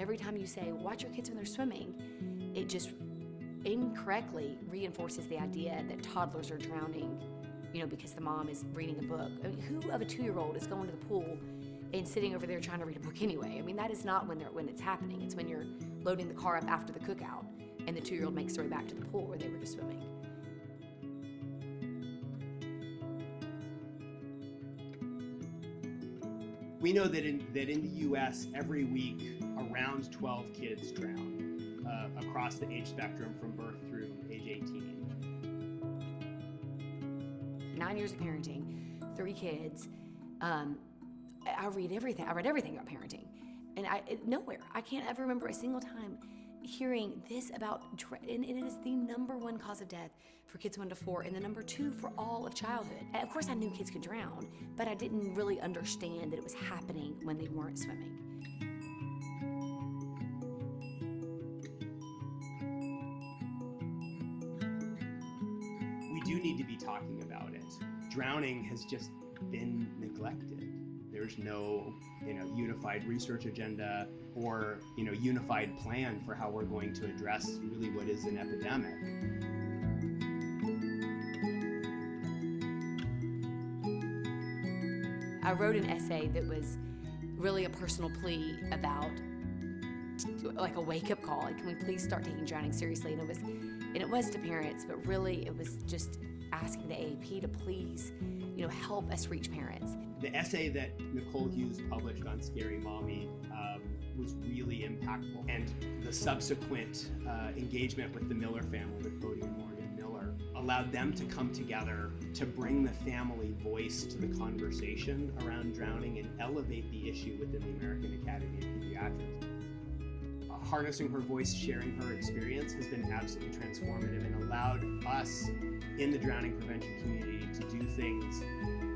every time you say, watch your kids when they're swimming, it just incorrectly reinforces the idea that toddlers are drowning, because the mom is reading a book. I mean, who of a 2-year-old is going to the pool and sitting over there trying to read a book anyway? I mean, that is not when it's happening. It's when you're loading the car up after the cookout and the 2-year-old makes their way back to the pool where they were just swimming. We know that in the U.S. every week around 12 kids drown across the age spectrum from birth through age 18. 9 years of parenting, 3 kids. I read everything. I read everything about parenting, and nowhere. I can't ever remember a single time hearing this about, and it is the #1 cause of death for kids 1 to 4, and the #2 for all of childhood. And of course, I knew kids could drown, but I didn't really understand that it was happening when they weren't swimming. We do need to be talking about it. Drowning has just been neglected. There's no, unified research agenda or, unified plan for how we're going to address really what is an epidemic. I wrote an essay that was really a personal plea about like a wake-up call. Like, can we please start taking drowning seriously? And it was to parents, but really it was just asking the AAP to please, help us reach parents. The essay that Nicole Hughes published on Scary Mommy was really impactful, and the subsequent engagement with the Miller family, with Bodie and Morgan Miller, allowed them to come together to bring the family voice to the conversation around drowning and elevate the issue within the American Academy of Pediatrics. Harnessing her voice, sharing her experience has been absolutely transformative and allowed us in the drowning prevention community to do things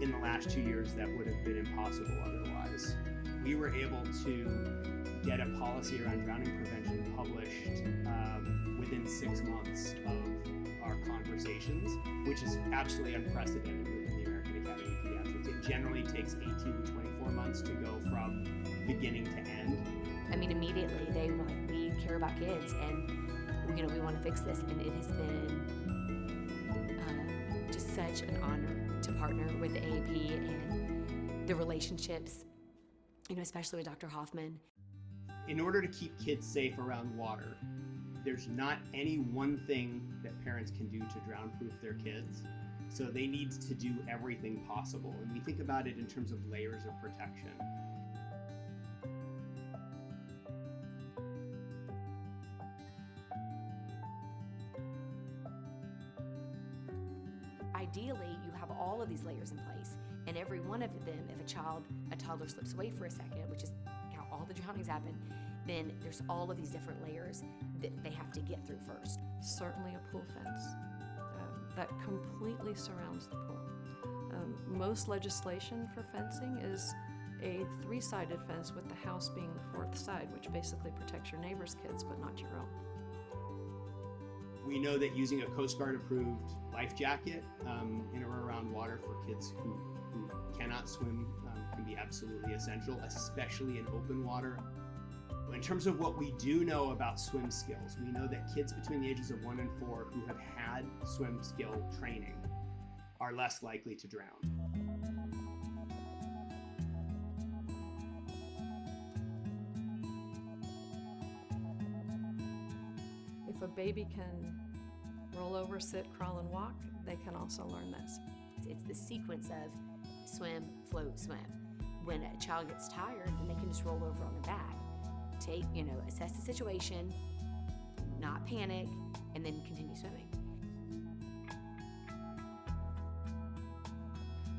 in the last 2 years that would have been impossible otherwise. We were able to get a policy around drowning prevention published within 6 months of our conversations, which is absolutely unprecedented within the American Academy of Pediatrics. It generally takes 18 to 24 months to go from beginning to end. I mean, immediately they were like, we care about kids and, we want to fix this. And it has been just such an honor to partner with the AAP and the relationships, especially with Dr. Hoffman. In order to keep kids safe around water, there's not any one thing that parents can do to drown-proof their kids. So they need to do everything possible. And we think about it in terms of layers of protection. Ideally, you have all of these layers in place, and every one of them, if a toddler slips away for a second, which is how all the drownings happen, then there's all of these different layers that they have to get through first. Certainly a pool fence that completely surrounds the pool. Most legislation for fencing is a 3-sided fence with the house being the 4th side, which basically protects your neighbor's kids but not your own. We know that using a Coast Guard approved life jacket in or around water for kids who cannot swim can be absolutely essential, especially in open water. In terms of what we do know about swim skills, we know that kids between the ages of 1 and 4 who have had swim skill training are less likely to drown. If a baby can roll over, sit, crawl, and walk, they can also learn this. It's the sequence of swim, float, swim. When a child gets tired, then they can just roll over on their back. Assess the situation, not panic, and then continue swimming.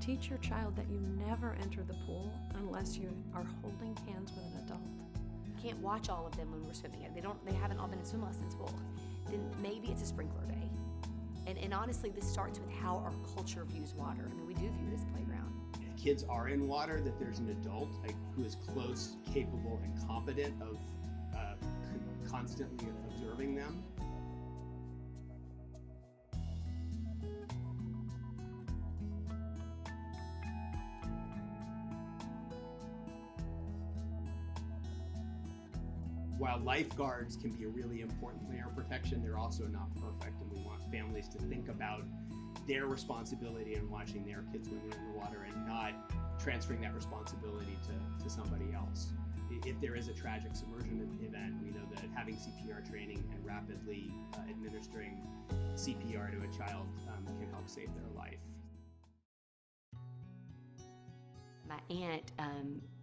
Teach your child that you never enter the pool unless you are holding hands with an adult. Can't watch all of them when we're swimming. They haven't all been in swim lessons. Well, then maybe it's a sprinkler day. And honestly, this starts with how our culture views water. I mean, we do view it as a playground. If kids are in water, that there's an adult who is close, capable, and competent of constantly observing them. while lifeguards can be a really important layer of protection, they're also not perfect, and we want families to think about their responsibility in watching their kids when they're in the water and not transferring that responsibility to somebody else. If there is a tragic submersion event, we know that having CPR training and rapidly administering CPR to a child can help save their life. My aunt,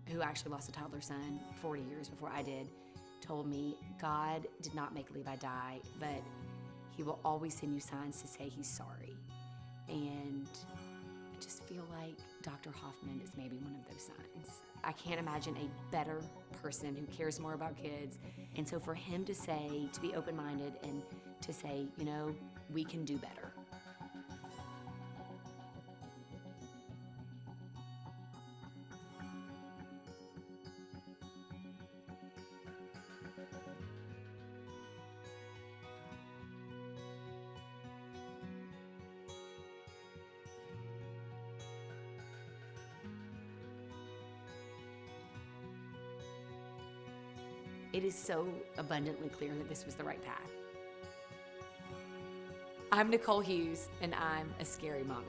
who actually lost a toddler son 40 years before I did, told me God did not make Levi die, but he will always send you signs to say he's sorry. And I just feel like Dr. Hoffman is maybe one of those signs. I can't imagine a better person who cares more about kids. And so for him to say, to be open-minded and to say, you know, we can do better. It is so abundantly clear that this was the right path. I'm Nicole Hughes, and I'm a scary mommy.